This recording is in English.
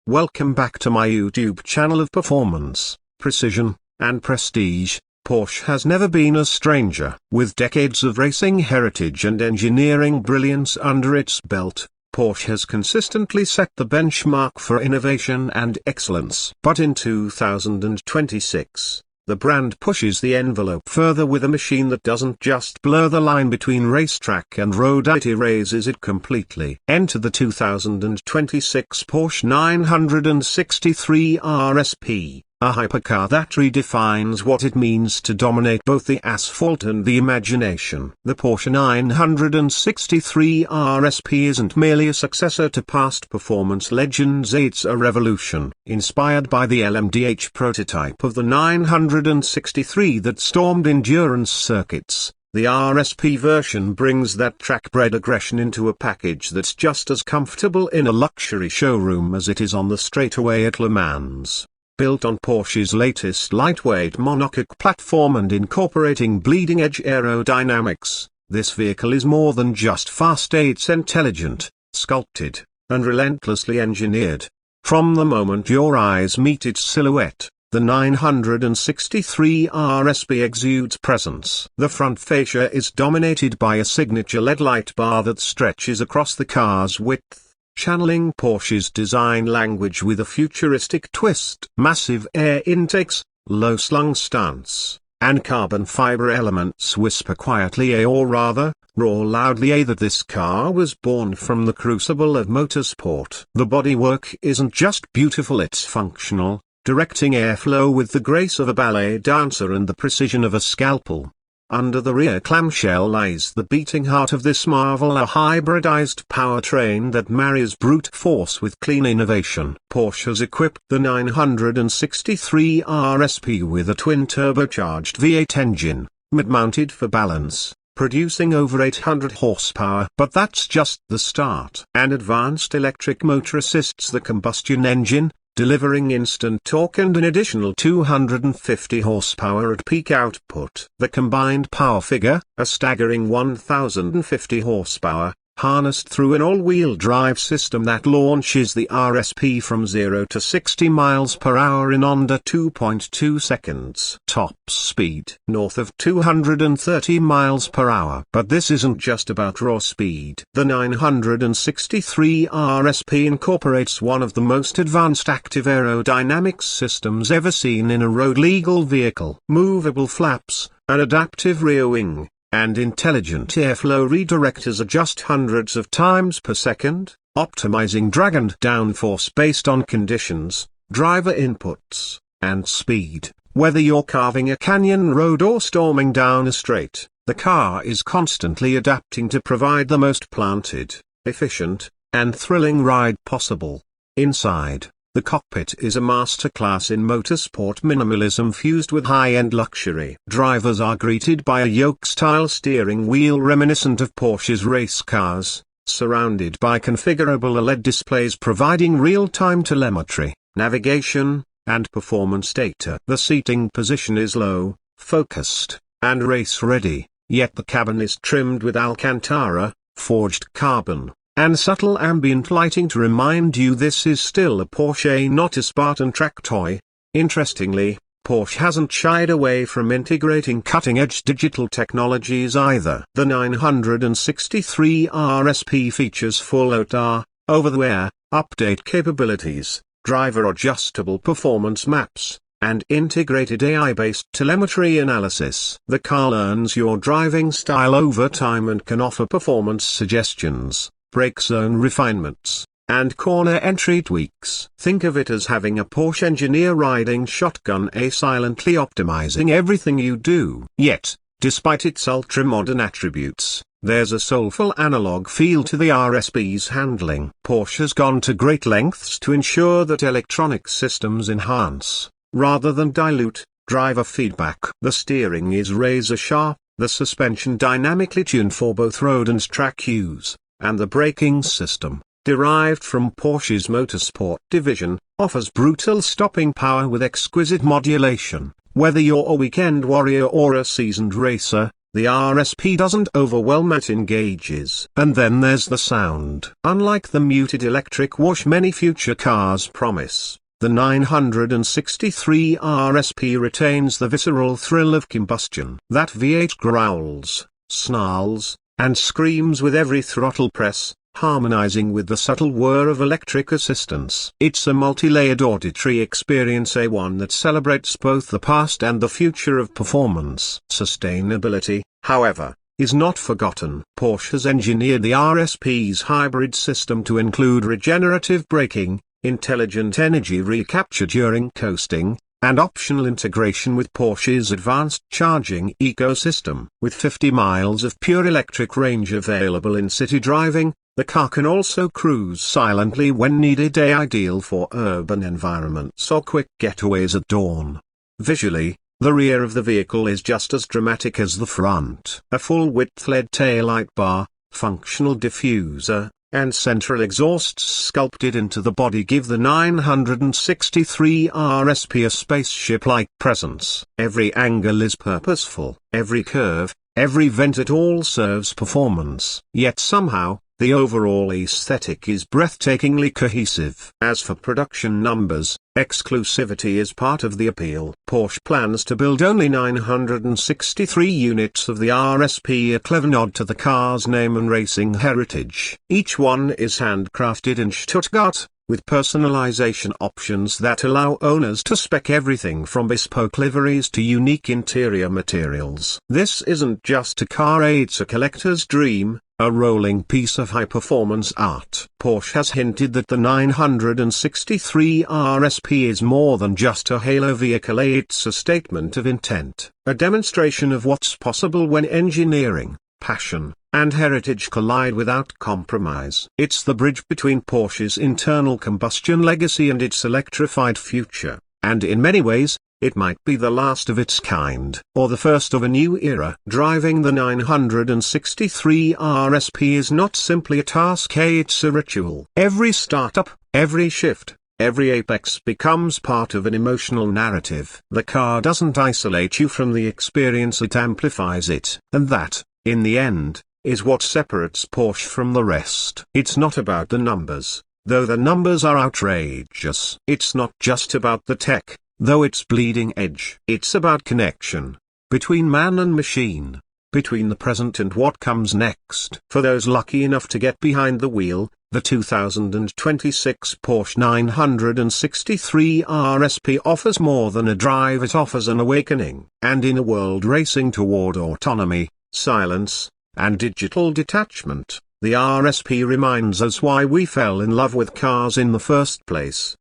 Welcome back to my YouTube channel of performance, precision, and prestige. Porsche has never been a stranger. With decades of racing heritage and engineering brilliance under its belt, Porsche has consistently set the benchmark for innovation and excellence. But in 2026, the brand pushes the envelope further with a machine that doesn't just blur the line between racetrack and road, it erases it completely. Enter the 2026 Porsche 963 RSP, a hypercar that redefines what it means to dominate both the asphalt and the imagination. The Porsche 963 RSP isn't merely a successor to past performance legends, it's a revolution. Inspired by the LMDH prototype of the 963 that stormed endurance circuits, the RSP version brings that track-bred aggression into a package that's just as comfortable in a luxury showroom as it is on the straightaway at Le Mans. Built on Porsche's latest lightweight monocoque platform and incorporating bleeding-edge aerodynamics, this vehicle is more than just fast, it's intelligent, sculpted, and relentlessly engineered. From the moment your eyes meet its silhouette, the 963 RSP exudes presence. The front fascia is dominated by a signature LED light bar that stretches across the car's width, channeling Porsche's design language with a futuristic twist. Massive air intakes, low-slung stance, and carbon fiber elements whisper quietly, or rather, roar loudly, that this car was born from the crucible of motorsport. The bodywork isn't just beautiful, it's functional, directing airflow with the grace of a ballet dancer and the precision of a scalpel. Under the rear clamshell lies the beating heart of this marvel, a hybridized powertrain that marries brute force with clean innovation. Porsche has equipped the 963 RSP with a twin-turbocharged V8 engine, mid-mounted for balance, producing over 800 horsepower. But that's just the start. An advanced electric motor assists the combustion engine, delivering instant torque and an additional 250 horsepower at peak output. The combined power figure, a staggering 1050 horsepower, harnessed through an all-wheel drive system that launches the RSP from 0 to 60 miles per hour in under 2.2 seconds. Top speed north of 230 miles per hour. But this isn't just about raw speed. The 963 RSP incorporates one of the most advanced active aerodynamics systems ever seen in a road-legal vehicle. Movable flaps, an adaptive rear wing, and intelligent airflow redirectors adjust hundreds of times per second, optimizing drag and downforce based on conditions, driver inputs, and speed. Whether you're carving a canyon road or storming down a straight, the car is constantly adapting to provide the most planted, efficient, and thrilling ride possible. Inside, the cockpit is a masterclass in motorsport minimalism fused with high-end luxury. Drivers are greeted by a yoke-style steering wheel reminiscent of Porsche's race cars, surrounded by configurable OLED displays providing real-time telemetry, navigation, and performance data. The seating position is low, focused, and race-ready, yet the cabin is trimmed with Alcantara, forged carbon, and subtle ambient lighting to remind you this is still a Porsche, not a Spartan track toy. Interestingly, Porsche hasn't shied away from integrating cutting-edge digital technologies either. The 963 RSP features full OTA, over-the-air, update capabilities, driver-adjustable performance maps, and integrated AI-based telemetry analysis. The car learns your driving style over time and can offer performance suggestions, brake zone refinements, and corner entry tweaks. Think of it as having a Porsche engineer riding shotgun, silently optimizing everything you do. Yet, despite its ultra-modern attributes, there's a soulful analog feel to the RSP's handling. Porsche has gone to great lengths to ensure that electronic systems enhance, rather than dilute, driver feedback. The steering is razor-sharp, the suspension dynamically tuned for both road and track use, and the braking system, derived from Porsche's motorsport division, offers brutal stopping power with exquisite modulation. Whether you're a weekend warrior or a seasoned racer, The RSP doesn't overwhelm, it engages. And then there's the sound. Unlike the muted electric whoosh many future cars promise, the 963 RSP retains the visceral thrill of combustion. That V8 growls, snarls, and screams with every throttle press, harmonizing with the subtle whir of electric assistance. It's a multi-layered auditory experience, one that celebrates both the past and the future of performance. Sustainability, however, is not forgotten. Porsche has engineered the RSP's hybrid system to include regenerative braking, intelligent energy recapture during coasting, and optional integration with Porsche's advanced charging ecosystem. With 50 miles of pure electric range available in city driving, the car can also cruise silently when needed, ideal for urban environments or quick getaways at dawn. Visually, the rear of the vehicle is just as dramatic as the front. A full-width LED taillight bar, functional diffuser, and central exhausts sculpted into the body give the 963 RSP a spaceship-like presence. Every angle is purposeful, every curve, every vent, it all serves performance. Yet somehow, the overall aesthetic is breathtakingly cohesive. As for production numbers, exclusivity is part of the appeal. Porsche plans to build only 963 units of the RSP, a clever nod to the car's name and racing heritage. Each one is handcrafted in Stuttgart, with personalization options that allow owners to spec everything from bespoke liveries to unique interior materials. This isn't just a car, it's a collector's dream, a rolling piece of high-performance art. Porsche has hinted that the 963 RSP is more than just a halo vehicle, it's a statement of intent, a demonstration of what's possible when engineering, passion, and heritage collide without compromise. It's the bridge between Porsche's internal combustion legacy and its electrified future, and in many ways, it might be the last of its kind, or the first of a new era. Driving the 963 RSP is not simply a task, it's a ritual. Every startup, every shift, every apex becomes part of an emotional narrative. The car doesn't isolate you from the experience, it amplifies it. And that, in the end, is what separates Porsche from the rest. It's not about the numbers, though the numbers are outrageous. It's not just about the tech, though it's bleeding edge. It's about connection, between man and machine, between the present and what comes next. For those lucky enough to get behind the wheel, the 2026 Porsche 963 RSP offers more than a drive, it offers an awakening. And in a world racing toward autonomy, silence, and digital detachment, the RSP reminds us why we fell in love with cars in the first place.